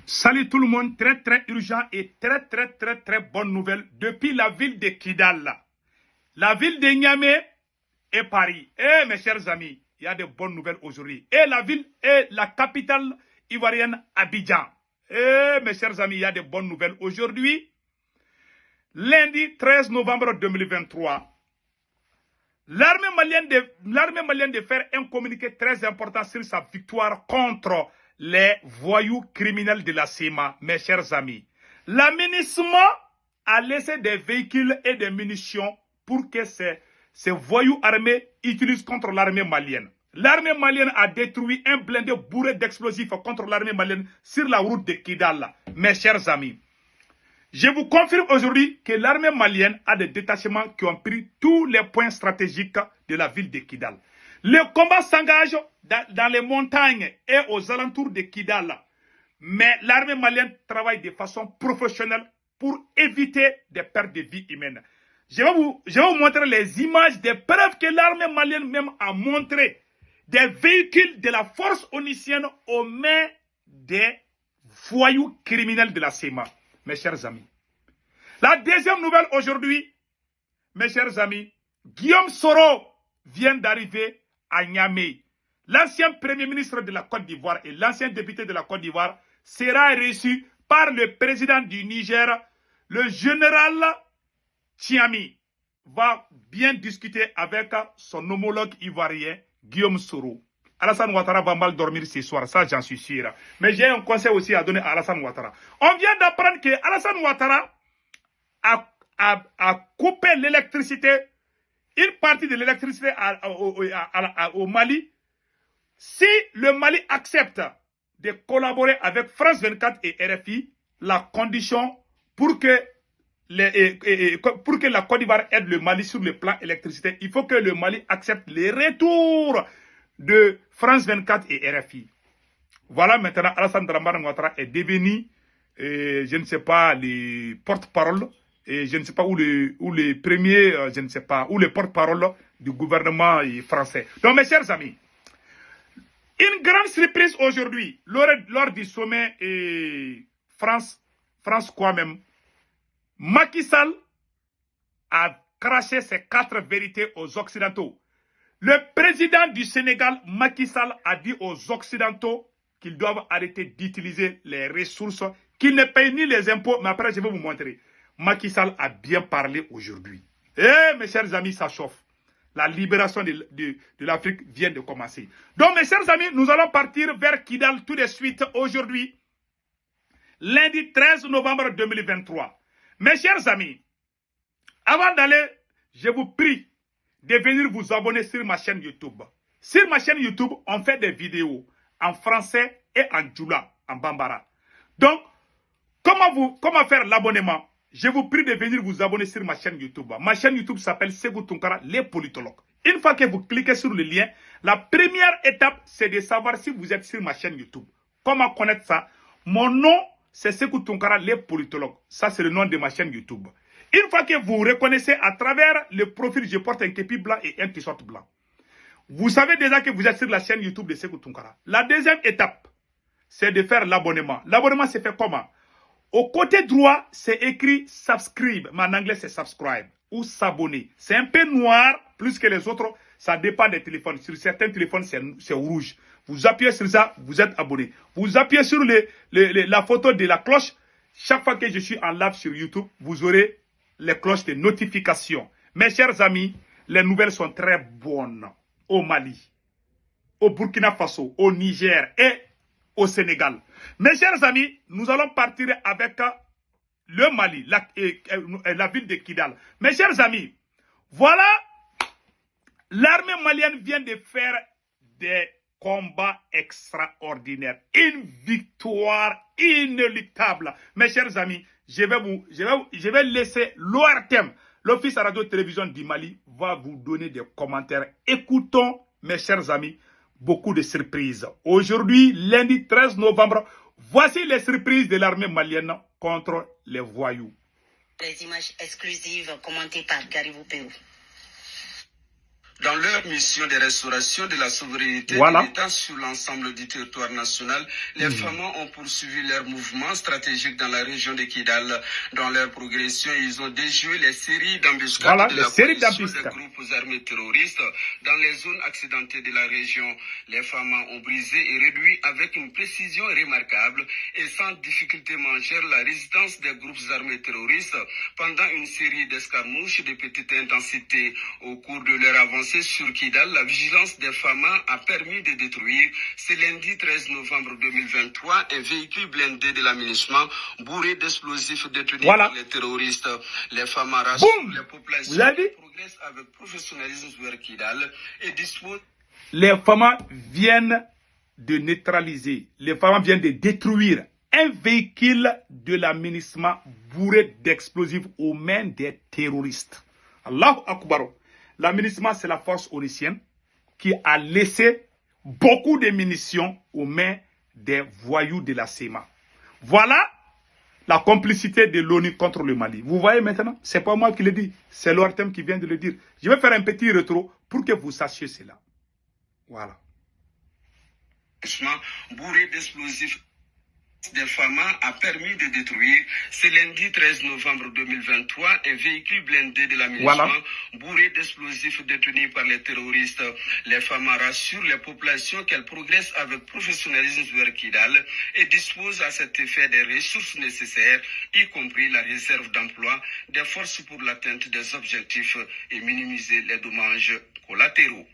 Salut tout le monde, très urgent et très bonne nouvelle depuis la ville de Kidal, la ville de Niamey et Paris. Eh mes chers amis, il y a de bonnes nouvelles aujourd'hui. Et la ville est la capitale ivoirienne Abidjan. Eh mes chers amis, il y a de bonnes nouvelles aujourd'hui. Lundi 13 novembre 2023, l'armée malienne de faire un communiqué très important sur sa victoire contre les voyous criminels de la CIMA, mes chers amis. L'aménagement a laissé des véhicules et des munitions pour que ces voyous armés utilisent contre l'armée malienne. L'armée malienne a détruit un blindé bourré d'explosifs contre l'armée malienne sur la route de Kidal, mes chers amis. Je vous confirme aujourd'hui que l'armée malienne a des détachements qui ont pris tous les points stratégiques de la ville de Kidal. Le combat s'engage dans les montagnes et aux alentours de Kidal. Mais l'armée malienne travaille de façon professionnelle pour éviter des pertes de vie humaines. Je vais vous montrer les images des preuves que l'armée malienne même a montré des véhicules de la force onicienne aux mains des voyous criminels de la CIMA. Mes chers amis. La deuxième nouvelle aujourd'hui, mes chers amis, Guillaume Soro vient d'arriver à Niamey. L'ancien premier ministre de la Côte d'Ivoire et l'ancien député de la Côte d'Ivoire sera reçu par le président du Niger, le général Tiami. Va bien discuter avec son homologue ivoirien, Guillaume Soro. Alassane Ouattara va mal dormir ce soir, ça j'en suis sûr. Mais j'ai un conseil aussi à donner à Alassane Ouattara. On vient d'apprendre que Alassane Ouattara a coupé l'électricité, une partie de l'électricité au Mali. Si le Mali accepte de collaborer avec France 24 et RFI, la condition pour que la Côte d'Ivoire aide le Mali sur le plan électricité, il faut que le Mali accepte les retours de France 24 et RFI. Voilà maintenant, Alassane Ouattara est devenu, je ne sais pas, les porte-parole, et je ne sais pas où les premiers, je ne sais pas, où les porte-parole du gouvernement français. Donc mes chers amis, une grande surprise aujourd'hui, lors du sommet France quoi même, Macky Sall a craché ses 4 vérités aux Occidentaux. Le président du Sénégal, Macky Sall, a dit aux Occidentaux qu'ils doivent arrêter d'utiliser les ressources, qu'ils ne payent ni les impôts, mais après je vais vous montrer. Macky Sall a bien parlé aujourd'hui. Eh mes chers amis, ça chauffe. La libération de l'Afrique vient de commencer. Donc mes chers amis, nous allons partir vers Kidal tout de suite aujourd'hui, lundi 13 novembre 2023. Mes chers amis, avant d'aller, je vous prie de venir vous abonner sur ma chaîne YouTube. Sur ma chaîne YouTube, on fait des vidéos en français et en djoula, en bambara. Donc, comment faire l'abonnement? Je vous prie de venir vous abonner sur ma chaîne YouTube. Ma chaîne YouTube s'appelle Sékou Tounkara, les politologues. Une fois que vous cliquez sur le lien, la première étape, c'est de savoir si vous êtes sur ma chaîne YouTube. Comment connaître ça? Mon nom, c'est Sékou Tounkara, les politologues. Ça, c'est le nom de ma chaîne YouTube. Une fois que vous reconnaissez à travers le profil, je porte un képi blanc et un t-shirt blanc. Vous savez déjà que vous êtes sur la chaîne YouTube de Sékou Tounkara. La deuxième étape, c'est de faire l'abonnement. L'abonnement, c'est fait comment? Au côté droit, c'est écrit subscribe, mais en anglais, c'est subscribe ou s'abonner. C'est un peu noir, plus que les autres, ça dépend des téléphones. Sur certains téléphones, c'est rouge. Vous appuyez sur ça, vous êtes abonné. Vous appuyez sur la photo de la cloche. Chaque fois que je suis en live sur YouTube, vous aurez les cloches de notification. Mes chers amis, les nouvelles sont très bonnes au Mali, au Burkina Faso, au Niger et au Sénégal. Mes chers amis, nous allons partir avec le Mali, la ville de Kidal. Mes chers amis, voilà, l'armée malienne vient de faire des combats extraordinaires. Une victoire inéluctable. Mes chers amis, je vais laisser l'ORTM, l'Office radio-télévision du Mali, va vous donner des commentaires. Écoutons, mes chers amis, beaucoup de surprises. Aujourd'hui, lundi 13 novembre, voici les surprises de l'armée malienne contre les voyous. Les images exclusives commentées par Garibou Péou. Dans leur mission de restauration de la souveraineté Voilà. de l'État sur l'ensemble du territoire national, les Fama ont poursuivi leur mouvement stratégique dans la région de Kidal. Dans leur progression, ils ont déjoué les séries d'embuscades Voilà, de les la séries coalition des d'embuscades. groupes armés terroristes dans les zones accidentées de la région. Les Fama ont brisé et réduit avec une précision remarquable et sans difficulté majeure la résistance des groupes armés terroristes pendant une série d'escarmouches de petite intensité. Au cours de leur avancée sur Kidal, la vigilance des Fama a permis de détruire ce lundi 13 novembre 2023 un véhicule blindé de l'aménagement bourré d'explosifs détenus Voilà. par les terroristes. Les Fama rassurent les populations Vous avez vu? qui progressent avec professionnalisme vers Kidal et disposent. Les Fama viennent de neutraliser, les Fama viennent de détruire un véhicule de l'aménagement bourré d'explosifs aux mains des terroristes. Allahu Akbar. L'aménagement, c'est la force onusienne qui a laissé beaucoup de munitions aux mains des voyous de la CEMA. Voilà la complicité de l'ONU contre le Mali. Vous voyez maintenant, c'est pas moi qui le dis, c'est l'ORTM qui vient de le dire. Je vais faire un petit rétro pour que vous sachiez cela. Voilà. Bourré d'explosifs des Fama a permis de détruire ce lundi 13 novembre 2023 un véhicule blindé de l'aménagement bourré d'explosifs détenus par les terroristes. Les Fama rassurent les populations qu'elles progressent avec professionnalisme vers Kidal et disposent à cet effet des ressources nécessaires, y compris la réserve d'emploi des forces pour l'atteinte des objectifs et minimiser les dommages collatéraux.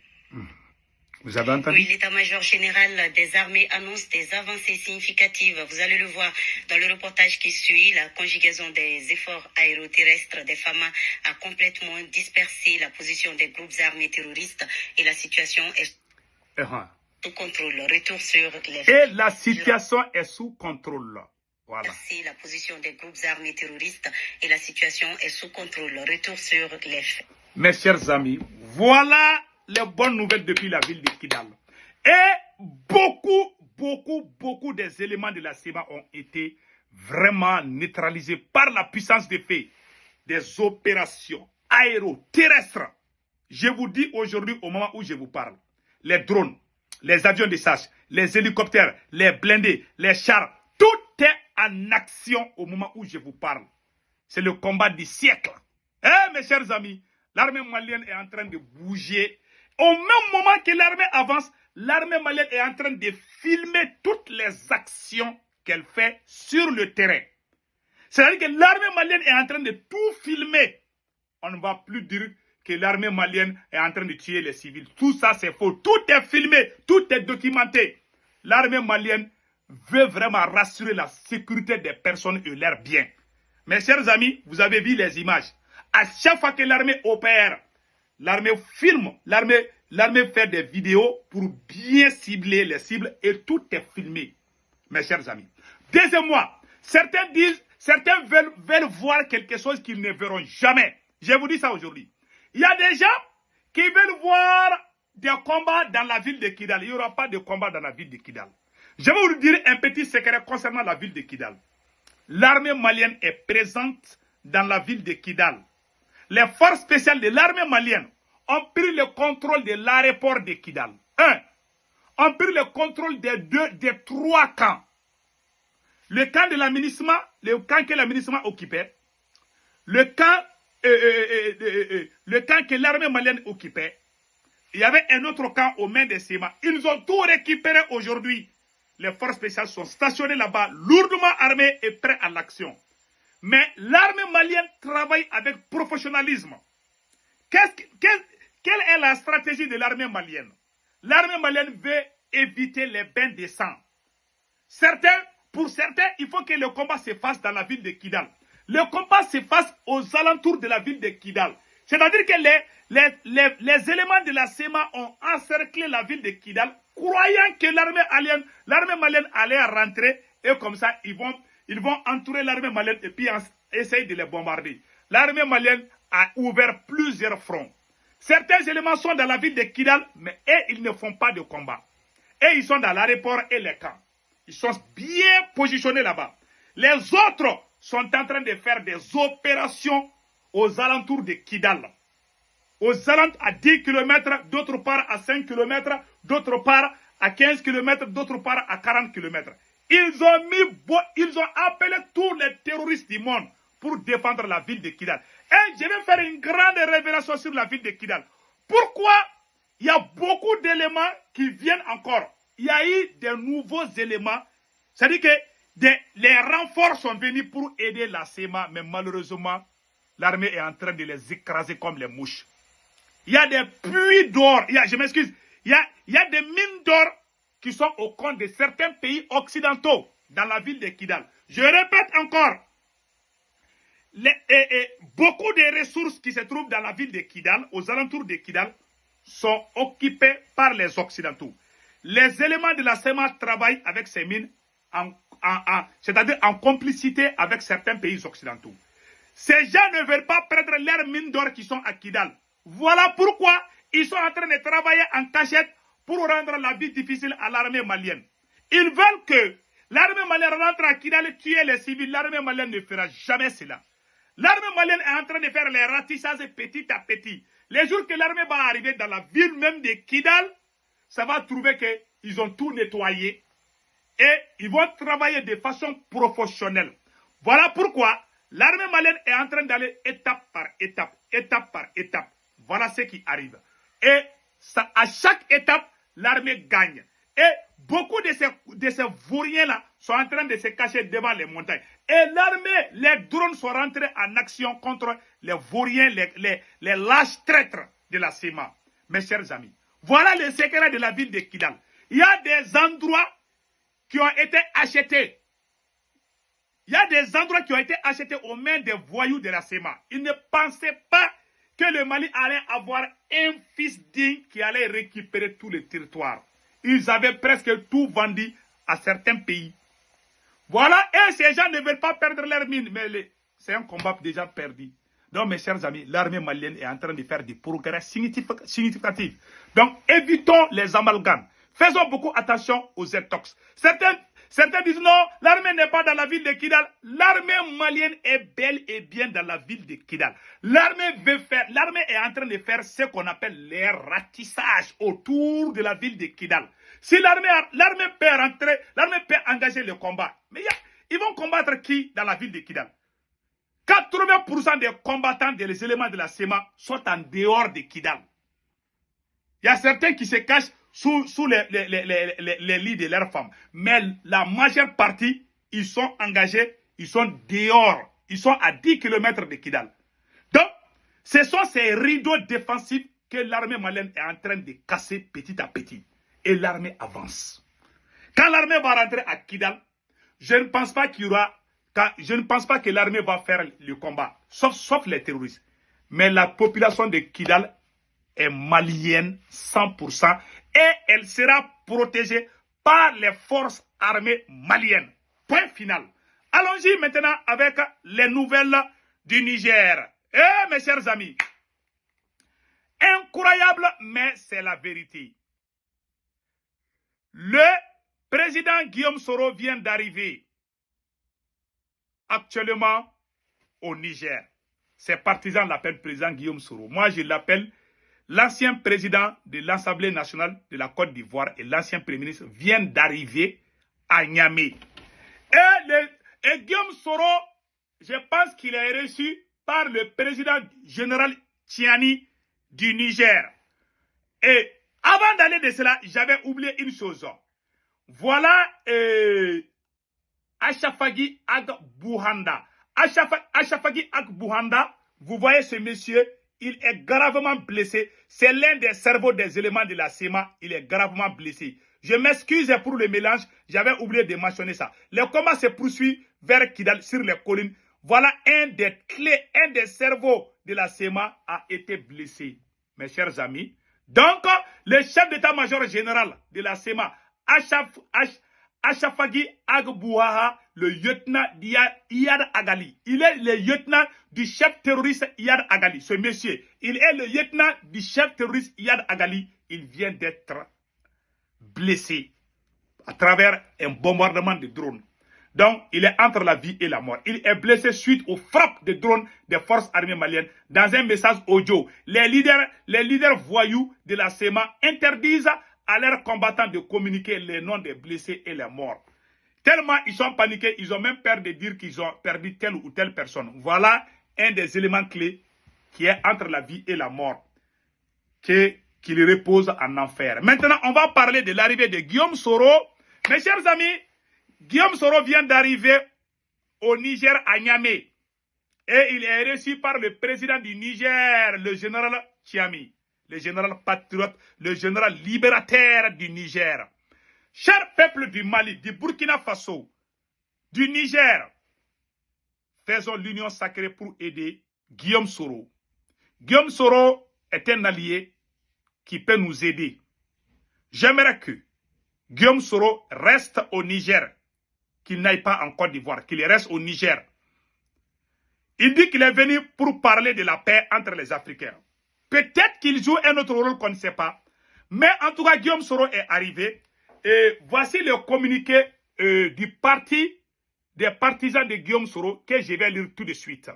Vous avez entendu? Oui, l'état-major général des armées annonce des avancées significatives. Vous allez le voir dans le reportage qui suit. La conjugaison des efforts aéroterrestres des Fama a complètement dispersé la position des groupes armés terroristes et la situation est sous contrôle. Retour sur les... Et la situation est sous contrôle. Voilà. La position des groupes armés terroristes et la situation est sous contrôle. Retour sur les faits. Mes chers amis, voilà les bonnes nouvelles depuis la ville de Kidal. Et beaucoup des éléments de la CEMA ont été vraiment neutralisés par la puissance des faits des opérations aéroterrestres. Je vous dis aujourd'hui, au moment où je vous parle, les drones, les avions de chasse, les hélicoptères, les blindés, les chars, tout est en action au moment où je vous parle. C'est le combat du siècle. Mes chers amis, l'armée malienne est en train de bouger. Au même moment que l'armée avance, l'armée malienne est en train de filmer toutes les actions qu'elle fait sur le terrain. C'est-à-dire que l'armée malienne est en train de tout filmer. On ne va plus dire que l'armée malienne est en train de tuer les civils. Tout ça, c'est faux. Tout est filmé, tout est documenté. L'armée malienne veut vraiment rassurer la sécurité des personnes et leurs biens. Mes chers amis, vous avez vu les images. À chaque fois que l'armée opère, l'armée filme, l'armée fait des vidéos pour bien cibler les cibles et tout est filmé, mes chers amis. Deuxièmement, certains veulent voir quelque chose qu'ils ne verront jamais. Je vous dis ça aujourd'hui. Il y a des gens qui veulent voir des combats dans la ville de Kidal. Il n'y aura pas de combat dans la ville de Kidal. Je vais vous dire un petit secret concernant la ville de Kidal. L'armée malienne est présente dans la ville de Kidal. Les forces spéciales de l'armée malienne ont pris le contrôle de l'aéroport de Kidal. Ont pris le contrôle des 3 camps. Le camp de l'aménagement, le camp que l'aménagement occupait, le camp que l'armée malienne occupait, il y avait un autre camp aux mains des CEMA. Ils ont tout récupéré aujourd'hui. Les forces spéciales sont stationnées là-bas, lourdement armées et prêtes à l'action. Mais l'armée malienne travaille avec professionnalisme. Quelle est la stratégie de l'armée malienne? L'armée malienne veut éviter les bains de sang. Pour certains, il faut que le combat se fasse dans la ville de Kidal. Le combat se fasse aux alentours de la ville de Kidal. C'est-à-dire que les éléments de la CEMA ont encerclé la ville de Kidal, croyant que l'armée malienne allait rentrer, et comme ça, ils vont entourer l'armée malienne et puis essayer de les bombarder. L'armée malienne a ouvert plusieurs fronts. Certains éléments sont dans la ville de Kidal, mais ils ne font pas de combat. Et ils sont dans l'aéroport et les camps. Ils sont bien positionnés là-bas. Les autres sont en train de faire des opérations aux alentours de Kidal. aux alentours à 10 km, d'autre part à 5 km, d'autre part à 15 km, d'autre part à 40 km. Ils ont appelé tous les terroristes du monde pour défendre la ville de Kidal. Et je vais faire une grande révélation sur la ville de Kidal. Pourquoi il y a beaucoup d'éléments qui viennent encore? Il y a eu des nouveaux éléments. C'est-à-dire que les renforts sont venus pour aider la SEMA, mais malheureusement, l'armée est en train de les écraser comme les mouches. Il y a des puits d'or, je m'excuse, il y a des mines d'or qui sont au compte de certains pays occidentaux dans la ville de Kidal. Je répète encore, beaucoup des ressources qui se trouvent dans la ville de Kidal, aux alentours de Kidal, sont occupées par les occidentaux. Les éléments de la SEMA travaillent avec ces mines, c'est-à-dire en complicité avec certains pays occidentaux. Ces gens ne veulent pas perdre leurs mines d'or qui sont à Kidal. Voilà pourquoi ils sont en train de travailler en cachette pour rendre la vie difficile à l'armée malienne. Ils veulent que l'armée malienne rentre à Kidal, tuer les civils. L'armée malienne ne fera jamais cela. L'armée malienne est en train de faire les ratissages petit à petit. Les jours que l'armée va arriver dans la ville même de Kidal, ça va trouver qu'ils ont tout nettoyé et ils vont travailler de façon professionnelle. Voilà pourquoi l'armée malienne est en train d'aller étape par étape, étape par étape. Voilà ce qui arrive. Et ça, à chaque étape, l'armée gagne. Et beaucoup de ces vauriens-là sont en train de se cacher devant les montagnes. Et l'armée, les drones sont rentrés en action contre les vauriens, les lâches traîtres de la SEMA. Mes chers amis, voilà le secret de la ville de Kidal. Il y a des endroits qui ont été achetés. Il y a des endroits qui ont été achetés aux mains des voyous de la SEMA. Ils ne pensaient pas que le Mali allait avoir un fils digne qui allait récupérer tous les territoires. Ils avaient presque tout vendu à certains pays. Voilà, et ces gens ne veulent pas perdre leur mine, mais c'est un combat déjà perdu. Donc, mes chers amis, l'armée malienne est en train de faire des progrès significatifs. Donc, évitons les amalgames. Faisons beaucoup attention aux intox. Certains disent non, l'armée n'est pas dans la ville de Kidal. L'armée malienne est bel et bien dans la ville de Kidal. L'armée est en train de faire ce qu'on appelle les ratissages autour de la ville de Kidal. Si l'armée peut rentrer, l'armée peut engager le combat. Mais ils vont combattre qui dans la ville de Kidal? 80% des combattants des éléments de la SEMA sont en dehors de Kidal. Il y a certains qui se cachent sous les lits de leurs femmes. Mais la majeure partie, ils sont engagés, ils sont dehors. Ils sont à 10 km de Kidal. Donc, ce sont ces rideaux défensifs que l'armée malienne est en train de casser petit à petit. Et l'armée avance. Quand l'armée va rentrer à Kidal, je ne pense pas que l'armée va faire le combat, sauf les terroristes. Mais la population de Kidal est malienne 100% et elle sera protégée par les forces armées maliennes. Point final. Allons-y maintenant avec les nouvelles du Niger. Mes chers amis, incroyable, mais c'est la vérité. Le président Guillaume Soro vient d'arriver actuellement au Niger. Ses partisans l'appellent président Guillaume Soro. Moi, je l'appelle l'ancien président de l'Assemblée nationale de la Côte d'Ivoire et l'ancien premier ministre viennent d'arriver à Niamey. Et Guillaume Soro, je pense qu'il est reçu par le président général Tiani du Niger. Et avant d'aller de cela, j'avais oublié une chose. Voilà Achafagi Ag Bouhanda. Achafagi Ag Bouhanda, vous voyez ce monsieur, il est gravement blessé. C'est l'un des cerveaux des éléments de la SEMA. Il est gravement blessé. Je m'excuse pour le mélange. J'avais oublié de mentionner ça. Le combat se poursuit vers Kidal, sur les collines. Voilà un des clés, un des cerveaux de la SEMA a été blessé. Mes chers amis. Donc, le chef d'état-major général de la SEMA, Achafagi Agbouaha, le lieutenant Iyad Agali. Il est le lieutenant du chef terroriste Iyad Agali. Ce monsieur, il est le lieutenant du chef terroriste Iyad Agali. Il vient d'être blessé à travers un bombardement de drones. Donc, il est entre la vie et la mort. Il est blessé suite aux frappes de drones des forces armées maliennes. Dans un message audio, les leaders voyous de la CEMA interdisent à leurs combattants de communiquer les noms des blessés et les morts. Tellement ils sont paniqués, ils ont même peur de dire qu'ils ont perdu telle ou telle personne. Voilà un des éléments clés qui est entre la vie et la mort, qu'il repose en enfer. Maintenant, on va parler de l'arrivée de Guillaume Soro. Mes chers amis, Guillaume Soro vient d'arriver au Niger à Niamey. Et il est reçu par le président du Niger, le général Chiami, le général patriote, le général libérateur du Niger. Cher peuple du Mali, du Burkina Faso, du Niger, faisons l'union sacrée pour aider Guillaume Soro. Guillaume Soro est un allié qui peut nous aider. J'aimerais que Guillaume Soro reste au Niger, qu'il n'aille pas en Côte d'Ivoire, qu'il reste au Niger. Il dit qu'il est venu pour parler de la paix entre les Africains. Peut-être qu'il joue un autre rôle qu'on ne sait pas. Mais en tout cas, Guillaume Soro est arrivé. Et voici le communiqué du parti des partisans de Guillaume Soro que je vais lire tout de suite.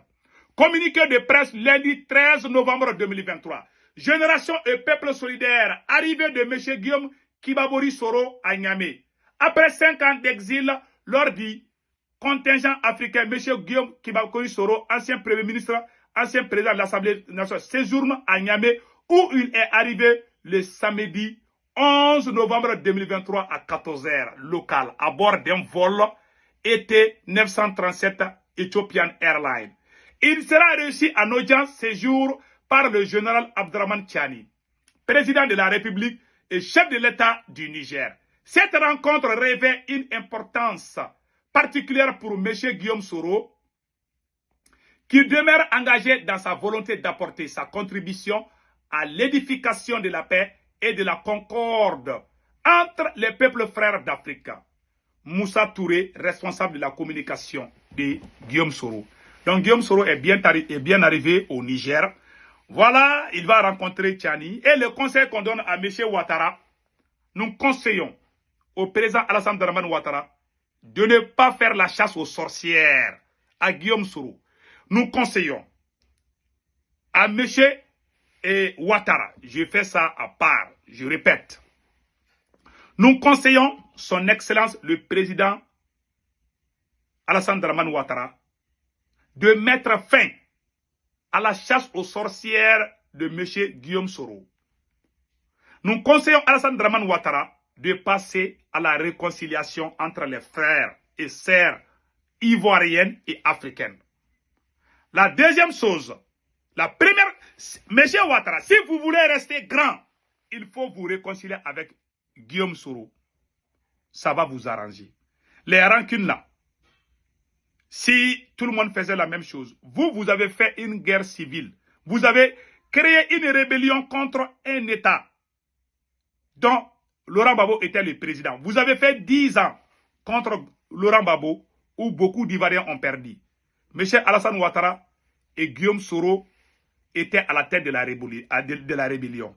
Communiqué de presse lundi 13 novembre 2023. Génération et peuple solidaire, arrivée de M. Guillaume Kibabori Soro à Niamey. Après 5 ans d'exil, lors du contingent africain, M. Guillaume Kibabori Soro, ancien Premier ministre, ancien président de l'Assemblée nationale, séjourne à Niamey, où il est arrivé le samedi 11 novembre 2023 à 14h, local, à bord d'un vol ET 937 Ethiopian Airlines. Il sera reçu en audience ce jour par le général Abdraman Tchani, président de la République et chef de l'État du Niger. Cette rencontre revêt une importance particulière pour M. Guillaume Soro, qui demeure engagé dans sa volonté d'apporter sa contribution à l'édification de la paix et de la concorde entre les peuples frères d'Afrique. Moussa Touré, responsable de la communication de Guillaume Soro. Donc Guillaume Soro est bien arrivé au Niger. Voilà, il va rencontrer Tchani. Et le conseil qu'on donne à M. Ouattara, nous conseillons au président Alassane Dramane Ouattara de ne pas faire la chasse aux sorcières à Guillaume Soro. Nous conseillons à M. Ouattara, je fais ça à part, je répète. Nous conseillons son Excellence le président Alassane Dramane Ouattara de mettre fin à la chasse aux sorcières de M. Guillaume Soro. Nous conseillons Alassane Dramane Ouattara de passer à la réconciliation entre les frères et sœurs ivoiriennes et africaines. La deuxième chose, la première, M. Ouattara, si vous voulez rester grand, il faut vous réconcilier avec Guillaume Soro. Ça va vous arranger. Les rancunes là, si tout le monde faisait la même chose, vous avez fait une guerre civile. Vous avez créé une rébellion contre un État dont Laurent Gbagbo était le président. Vous avez fait 10 ans contre Laurent Gbagbo où beaucoup d'Ivoiriens ont perdu. M. Alassane Ouattara et Guillaume Soro étaient à la tête de la rébellion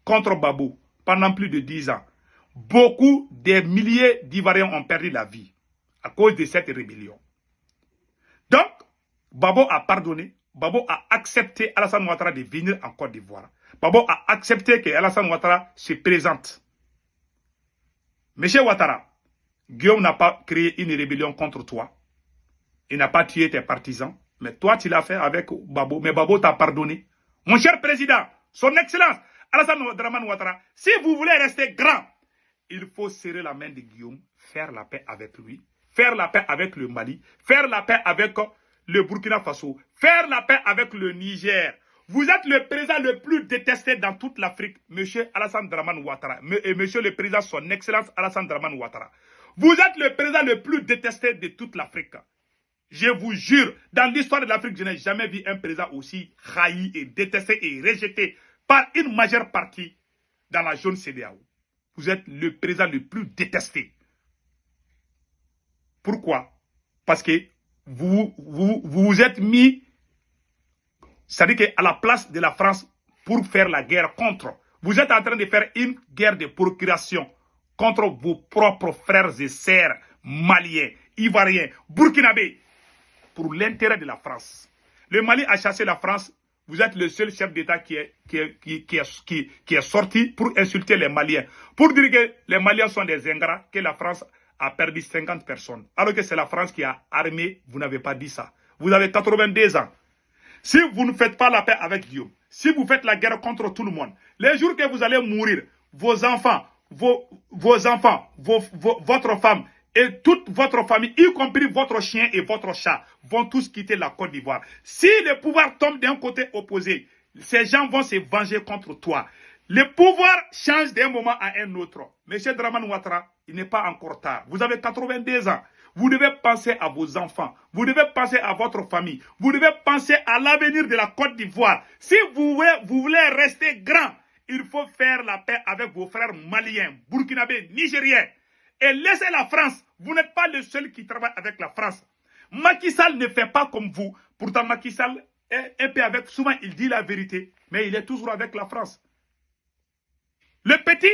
contre Gbagbo pendant plus de 10 ans. Beaucoup, des milliers d'Ivoiriens ont perdu la vie à cause de cette rébellion. Donc, Gbagbo a pardonné, Gbagbo a accepté Alassane Ouattara de venir en Côte d'Ivoire. Gbagbo a accepté que Alassane Ouattara se présente. Monsieur Ouattara, Guillaume n'a pas créé une rébellion contre toi. Il n'a pas tué tes partisans. Mais toi, tu l'as fait avec Gbagbo. Mais Gbagbo t'a pardonné. Mon cher président, son excellence, Alassane Dramane Ouattara, si vous voulez rester grand, il faut serrer la main de Guillaume, faire la paix avec lui, faire la paix avec le Mali, faire la paix avec le Burkina Faso, faire la paix avec le Niger. Vous êtes le président le plus détesté dans toute l'Afrique, M. Alassane Dramane Ouattara, et M. le président, son excellence Alassane Dramane Ouattara. Vous êtes le président le plus détesté de toute l'Afrique. Je vous jure, dans l'histoire de l'Afrique, je n'ai jamais vu un président aussi haï et détesté et rejeté par une majeure partie dans la zone CEDEAO. Vous êtes le président le plus détesté. Pourquoi? Parce que vous êtes mis, c'est-à-dire qu'à la place de la France pour faire la guerre contre. Vous êtes en train de faire une guerre de procuration contre vos propres frères et sœurs maliens, Ivoiriens, Burkinabés, pour l'intérêt de la France. Le Mali a chassé la France. Vous êtes le seul chef d'État qui est sorti pour insulter les Maliens. Pour dire que les Maliens sont des ingrats, que la France a perdu 50 personnes. Alors que c'est la France qui a armé, vous n'avez pas dit ça. Vous avez 82 ans. Si vous ne faites pas la paix avec Dieu, si vous faites la guerre contre tout le monde, les jours que vous allez mourir, vos enfants, votre femme et toute votre famille, y compris votre chien et votre chat, vont tous quitter la Côte d'Ivoire. Si le pouvoir tombe d'un côté opposé, ces gens vont se venger contre toi. Le pouvoir change d'un moment à un autre. Monsieur Dramane Ouattara, il n'est pas encore tard. Vous avez 82 ans. Vous devez penser à vos enfants. Vous devez penser à votre famille. Vous devez penser à l'avenir de la Côte d'Ivoire. Si vous voulez rester grand, il faut faire la paix avec vos frères maliens, burkinabés, nigériens. Et laissez la France. Vous n'êtes pas le seul qui travaille avec la France. Macky Sall ne fait pas comme vous. Pourtant, Macky Sall est un peu avec... Souvent, il dit la vérité, mais il est toujours avec la France. Le petit...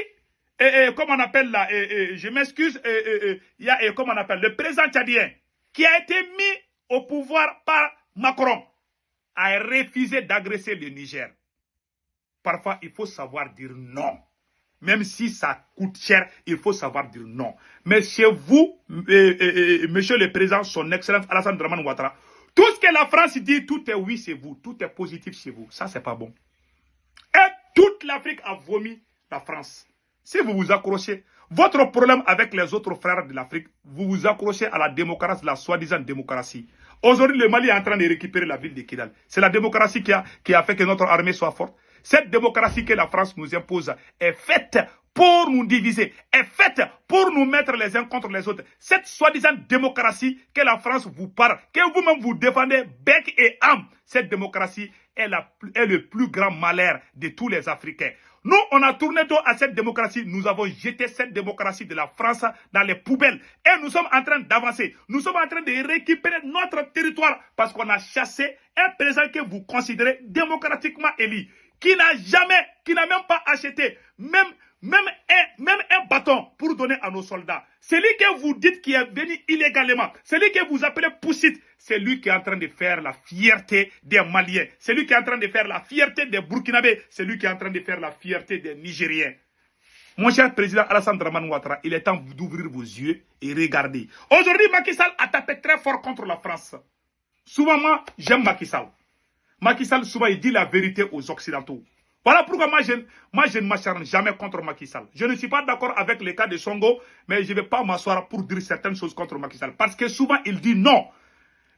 comme on appelle là, je m'excuse, il y a, comme on appelle, le président tchadien, qui a été mis au pouvoir par Macron, a refusé d'agresser le Niger. Parfois, il faut savoir dire non. Même si ça coûte cher, il faut savoir dire non. Mais chez vous, monsieur le président, son excellence Alassane Dramane Ouattara, tout ce que la France dit, tout est oui chez vous, tout est positif chez vous. Ça, c'est pas bon. Et toute l'Afrique a vomi la France. Si vous vous accrochez, votre problème avec les autres frères de l'Afrique, vous vous accrochez à la démocratie, la soi-disant démocratie. Aujourd'hui, le Mali est en train de récupérer la ville de Kidal. C'est la démocratie qui a fait que notre armée soit forte. Cette démocratie que la France nous impose est faite pour nous diviser, est faite pour nous mettre les uns contre les autres. Cette soi-disant démocratie que la France vous parle, que vous-même vous défendez bec et âme, cette démocratie est le plus grand malheur de tous les Africains. Nous, on a tourné dos à cette démocratie. Nous avons jeté cette démocratie de la France dans les poubelles. Et nous sommes en train d'avancer. Nous sommes en train de récupérer notre territoire parce qu'on a chassé un président que vous considérez démocratiquement élu, qui n'a même pas acheté même un bâton pour donner à nos soldats. Celui que vous dites qui est venu illégalement, celui que vous appelez Poussite, c'est lui qui est en train de faire la fierté des Maliens, c'est lui qui est en train de faire la fierté des Burkinabés, c'est lui qui est en train de faire la fierté des Nigériens. Mon cher président Alassane Dramane Ouattara, il est temps d'ouvrir vos yeux et regarder. Aujourd'hui, Macky Sall a tapé très fort contre la France. Souvent, moi, j'aime Macky Sall. Macky Sall, souvent, il dit la vérité aux Occidentaux. Voilà pourquoi moi, je ne m'acharne jamais contre Macky Sall. Je ne suis pas d'accord avec les cas de Songo, mais je ne vais pas m'asseoir pour dire certaines choses contre Macky Sall. Parce que souvent, il dit non.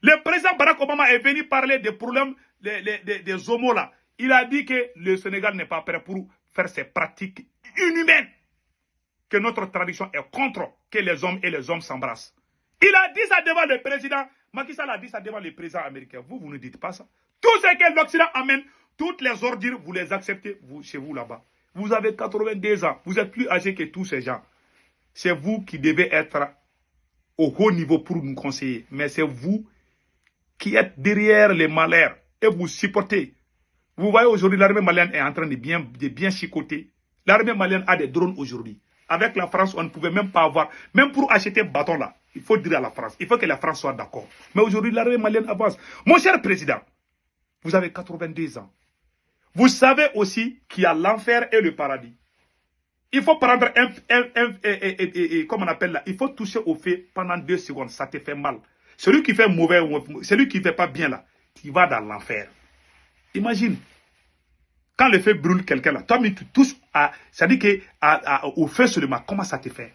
Le président Barack Obama est venu parler des problèmes des homos là. Il a dit que le Sénégal n'est pas prêt pour faire ces pratiques inhumaines. Que notre tradition est contre que les hommes et les hommes s'embrassent. Il a dit ça devant le président. Macky Sall a dit ça devant le président américain. Vous ne dites pas ça. Tout ce que l'Occident amène, toutes les ordures, vous les acceptez chez vous là-bas. Vous avez 82 ans. Vous êtes plus âgé que tous ces gens. C'est vous qui devez être au haut niveau pour nous conseiller. Mais c'est vous qui êtes derrière les malheurs et vous supportez. Vous voyez aujourd'hui, l'armée malienne est en train de bien chicoter. L'armée malienne a des drones aujourd'hui. Avec la France, on ne pouvait même pas avoir, même pour acheter un bâton là, il faut dire à la France, il faut que la France soit d'accord. Mais aujourd'hui, l'armée malienne avance. Mon cher président, vous avez 82 ans. Vous savez aussi qu'il y a l'enfer et le paradis. Il faut prendre comme on appelle là, il faut toucher au feu pendant 2 secondes, ça te fait mal. Celui qui fait mauvais, celui qui ne fait pas bien là, il va dans l'enfer. Imagine, quand le feu brûle quelqu'un là, toi, tu touches à, ça dit que au feu seulement, comment ça te fait?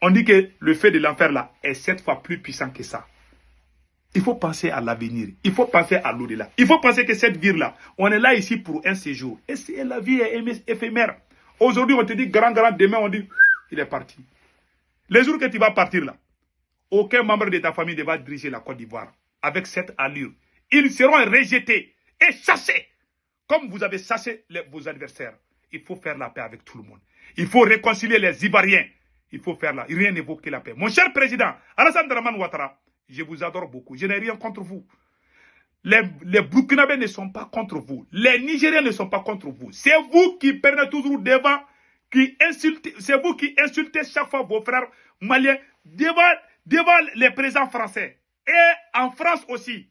On dit que le feu de l'enfer là est 7 fois plus puissant que ça. Il faut penser à l'avenir. Il faut penser à l'au-delà. Il faut penser que cette vie-là, on est là ici pour un séjour. Et la vie est éphémère. Aujourd'hui, on te dit grand, demain, on dit, il est parti. Les jours que tu vas partir là, aucun membre de ta famille ne va diriger la Côte d'Ivoire avec cette allure. Ils seront rejetés et chassés. Comme vous avez chassé vos adversaires. Il faut faire la paix avec tout le monde. Il faut réconcilier les Ivoiriens. Il faut faire rien n'évoque que la paix. Mon cher président, Alassane Dramane Ouattara, je vous adore beaucoup. Je n'ai rien contre vous. Les Burkinabés ne sont pas contre vous. Les Nigériens ne sont pas contre vous. C'est vous qui prenez toujours devant, c'est vous qui insultez chaque fois vos frères maliens devant les présidents français et en France aussi.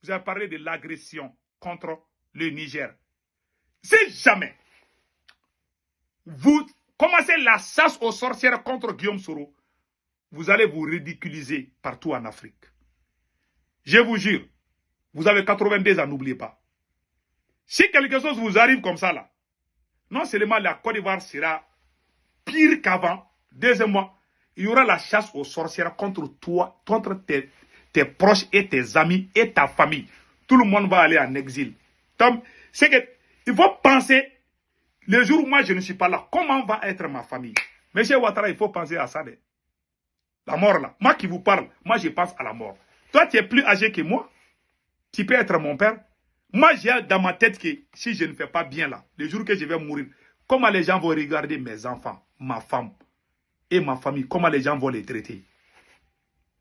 Vous avez parlé de l'agression contre le Niger. Si jamais vous commencez la chasse aux sorcières contre Guillaume Soro, vous allez vous ridiculiser partout en Afrique. Je vous jure, vous avez 82 ans, n'oubliez pas. Si quelque chose vous arrive comme ça là, non seulement la Côte d'Ivoire sera pire qu'avant, deuxièmement, il y aura la chasse aux sorcières contre toi, contre tes proches et tes amis et ta famille. Tout le monde va aller en exil. Donc, c'est que il faut penser, le jour où moi je ne suis pas là, comment va être ma famille? Monsieur Ouattara, il faut penser à ça. La mort là. Moi qui vous parle, moi je pense à la mort. Toi, tu es plus âgé que moi. Tu peux être mon père. Moi, j'ai dans ma tête que si je ne fais pas bien là, le jour que je vais mourir, comment les gens vont regarder mes enfants, ma femme et ma famille, comment les gens vont les traiter?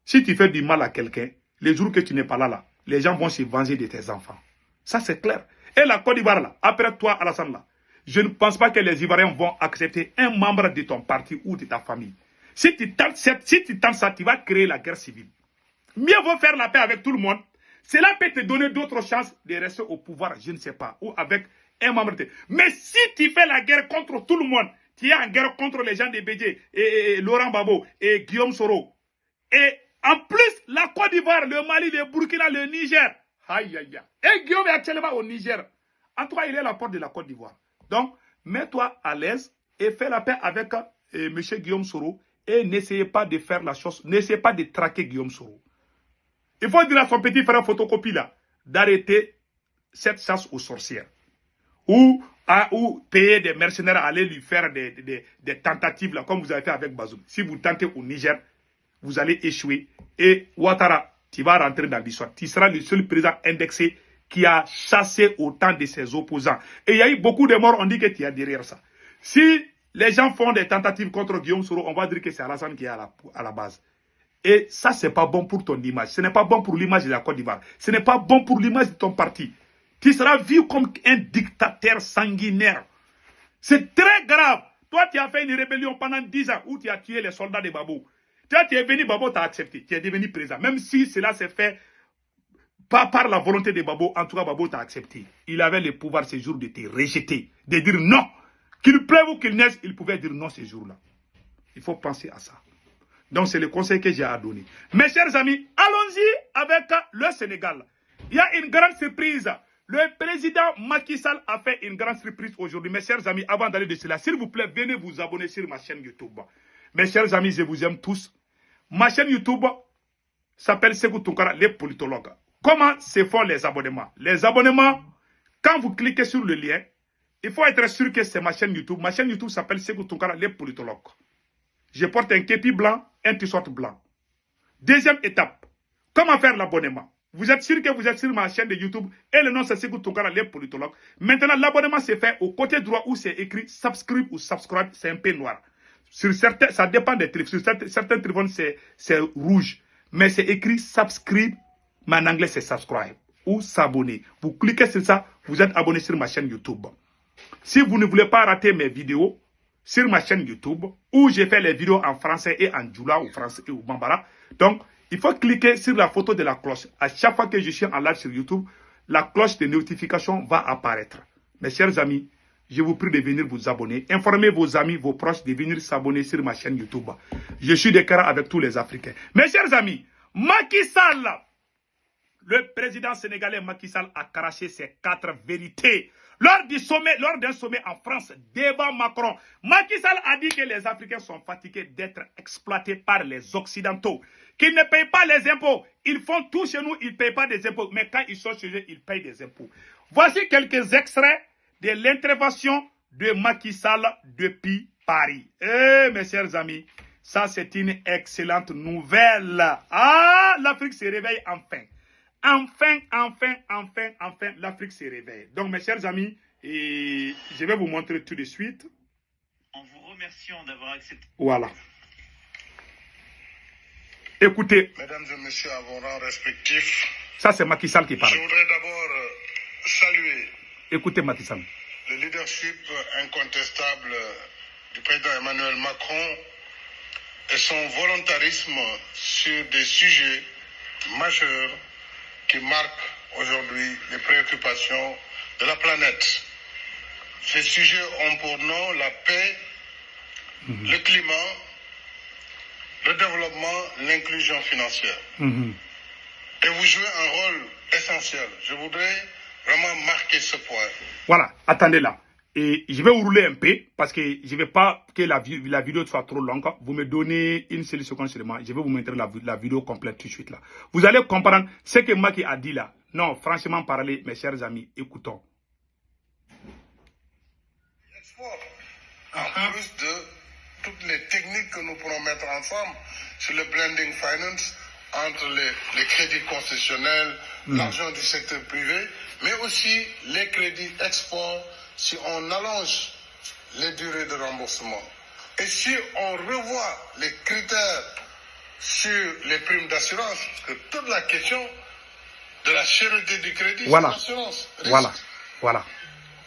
Si tu fais du mal à quelqu'un, le jour que tu n'es pas là, les gens vont se venger de tes enfants. Ça, c'est clair. Et la Côte d'Ivoire, là, après toi, Alassane, là, je ne pense pas que les Ivoiriens vont accepter un membre de ton parti ou de ta famille. Si tu tentes ça, tu vas créer la guerre civile. Mieux vaut faire la paix avec tout le monde. Cela peut te donner d'autres chances de rester au pouvoir, je ne sais pas, ou avec un membre de... Mais si tu fais la guerre contre tout le monde, tu es en guerre contre les gens de Bédié, et Laurent Gbagbo, et Guillaume Soro, et en plus, la Côte d'Ivoire, le Mali, le Burkina, le Niger, aïe, aïe, aïe. Et Guillaume est actuellement au Niger. En tout cas, il est à la porte de la Côte d'Ivoire. Donc, mets-toi à l'aise et fais la paix avec M. Guillaume Soro et n'essayez pas de faire la chose, n'essayez pas de traquer Guillaume Soro. Il faut dire à son petit frère photocopie là, d'arrêter cette chasse aux sorcières. Ou payer des mercenaires à aller lui faire des tentatives là, comme vous avez fait avec Bazoum. Si vous tentez au Niger, vous allez échouer. Et Ouattara, tu vas rentrer dans l'histoire. Tu seras le seul président indexé qui a chassé autant de ses opposants. Et il y a eu beaucoup de morts, on dit que tu es derrière ça. Si les gens font des tentatives contre Guillaume Soro, on va dire que c'est Alassane qui est à la base. Et ça, ce n'est pas bon pour ton image. Ce n'est pas bon pour l'image de la Côte d'Ivoire. Ce n'est pas bon pour l'image de ton parti. Tu seras vu comme un dictateur sanguinaire. C'est très grave. Toi, tu as fait une rébellion pendant 10 ans où tu as tué les soldats de Babo. Toi, tu es venu, Babo t'a accepté. Tu es devenu président. Même si cela s'est fait pas par la volonté de Babo, en tout cas, Babo t'a accepté. Il avait le pouvoir ce jour de te rejeter, de dire non. Qu'il pleuve ou qu'il neige, il pouvait dire non ce jour-là. Il faut penser à ça. Donc, c'est le conseil que j'ai à donner. Mes chers amis, allons-y avec le Sénégal. Il y a une grande surprise. Le président Macky Sall a fait une grande surprise aujourd'hui. Mes chers amis, avant d'aller de cela, s'il vous plaît, venez vous abonner sur ma chaîne YouTube. Mes chers amis, je vous aime tous. Ma chaîne YouTube s'appelle Sékou Tounkara, les politologues. Comment se font les abonnements? Les abonnements, quand vous cliquez sur le lien, il faut être sûr que c'est ma chaîne YouTube. Ma chaîne YouTube s'appelle Sékou Tounkara, les politologues. Je porte un képi blanc, un t-shirt blanc. Deuxième étape, comment faire l'abonnement? Vous êtes sûr que vous êtes sur ma chaîne de YouTube et le nom c'est Sékou Tounkara, les politologues. Maintenant, l'abonnement se fait au côté droit où c'est écrit subscribe ou subscribe, c'est un peu noir. Sur certains, ça dépend des téléphones. Sur certains téléphones, c'est rouge. Mais c'est écrit subscribe, mais en anglais c'est subscribe ou s'abonner. Vous cliquez sur ça, vous êtes abonné sur ma chaîne YouTube. Si vous ne voulez pas rater mes vidéos, sur ma chaîne YouTube, où j'ai fait les vidéos en français et en djoula ou français ou bambara. Donc, il faut cliquer sur la photo de la cloche. À chaque fois que je suis en live sur YouTube, la cloche de notification va apparaître. Mes chers amis, je vous prie de venir vous abonner. Informez vos amis, vos proches de venir s'abonner sur ma chaîne YouTube. Je suis de cœur avec tous les Africains. Mes chers amis, Macky Sall, le président sénégalais Macky Sall a craché ses 4 vérités. Lors d'un sommet en France, devant Macron, Macky Sall a dit que les Africains sont fatigués d'être exploités par les Occidentaux, qu'ils ne payent pas les impôts. Ils font tout chez nous, ils ne payent pas des impôts. Mais quand ils sont chez eux, ils payent des impôts. Voici quelques extraits de l'intervention de Macky Sall depuis Paris. Mes chers amis, ça c'est une excellente nouvelle. Ah, l'Afrique se réveille enfin. Enfin, l'Afrique se réveille. Donc, mes chers amis, je vais vous montrer tout de suite. En vous remerciant d'avoir accepté. Voilà. Écoutez. Mesdames et messieurs, à vos rangs respectifs. Ça, c'est Macky Sall qui parle. Je voudrais d'abord saluer. Écoutez Macky Sall. Le leadership incontestable du président Emmanuel Macron et son volontarisme sur des sujets majeurs qui marquent aujourd'hui les préoccupations de la planète. Ces sujets ont pour nom la paix, le climat, le développement, l'inclusion financière. Et vous jouez un rôle essentiel. Je voudrais vraiment marquer ce point. Voilà, attendez là. Et je vais vous rouler un peu parce que je ne veux pas que la vidéo soit trop longue. Vous me donnez une seule seconde seulement. Je vais vous montrer la vidéo complète tout de suite là. Vous allez comprendre ce que Macky a dit là. Non, franchement parler, mes chers amis, écoutons. En plus de toutes les techniques que nous pourrons mettre ensemble sur le blending finance entre les crédits concessionnels, l'argent du secteur privé, mais aussi les crédits export si on allonge les durées de remboursement. Et si on revoit les critères sur les primes d'assurance, parce que toute la question de la cherté du crédit, c'est l'assurance. Voilà.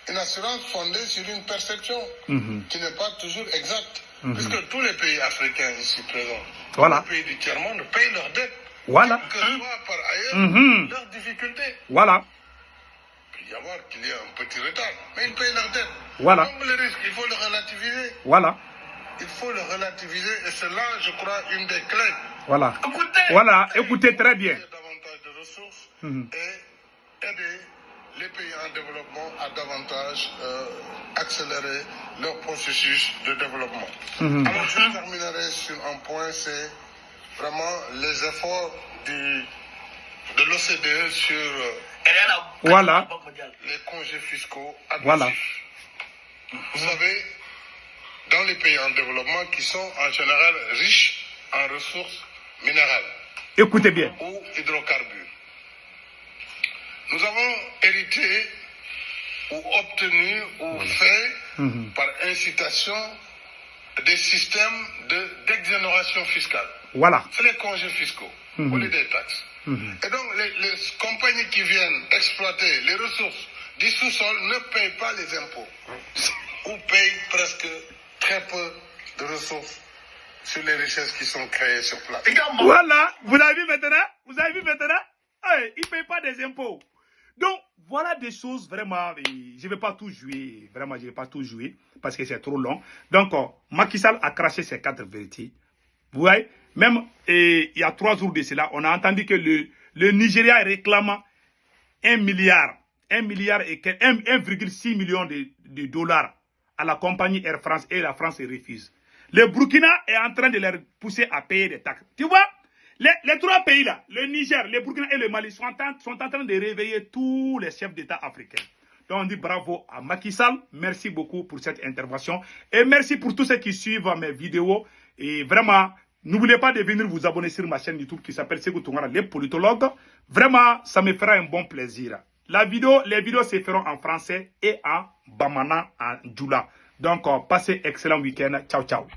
Une assurance fondée sur une perception qui n'est pas toujours exacte. Puisque tous les pays africains ici présents, tous les pays du tiers-monde payent leurs dettes. Que soit par ailleurs leurs difficultés. Il peut y avoir qu'il y ait un petit retard, mais ils payent leurs dettes. Donc le risque, il faut le relativiser. Il faut le relativiser et c'est là, je crois, une des clés. Écoutez très bien. Davantage de ressources et aider les pays en développement à davantage accélérer leur processus de développement. Alors je terminerai sur un point, c'est vraiment les efforts de l'OCDE sur les congés fiscaux abusifs. Vous savez, dans les pays en développement qui sont en général riches en ressources minérales écoutez bien, ou hydrocarbures, nous avons hérité ou obtenu ou fait par incitation des systèmes d'exonération fiscale. C'est les congés fiscaux, ou les taxes. Et donc les compagnies qui viennent exploiter les ressources du sous-sol ne payent pas les impôts ou payent presque très peu de ressources sur les richesses qui sont créées sur place. Vous avez vu maintenant? Ils ne payent pas des impôts. Donc, voilà des choses vraiment, je ne vais pas tout jouer, vraiment, je ne vais pas tout jouer parce que c'est trop long. Donc, Macky Sall a craché ses 4 vérités. Vous voyez, même il y a 3 jours de cela, on a entendu que le Nigeria réclame 1 milliard et 1,6 million de dollars à la compagnie Air France et la France refuse. Le Burkina est en train de les pousser à payer des taxes. Tu vois? Les 3 pays là, le Niger, le Burkina et le Mali sont en train de réveiller tous les chefs d'État africains. Donc on dit bravo à Macky Sall, merci beaucoup pour cette intervention et merci pour tous ceux qui suivent mes vidéos et vraiment, n'oubliez pas de venir vous abonner sur ma chaîne YouTube qui s'appelle Sekou Tounkara, les politologues. Vraiment, ça me fera un bon plaisir. Les vidéos se feront en français et en Bamana, en Djoula. Donc, passez excellent week-end. Ciao, ciao.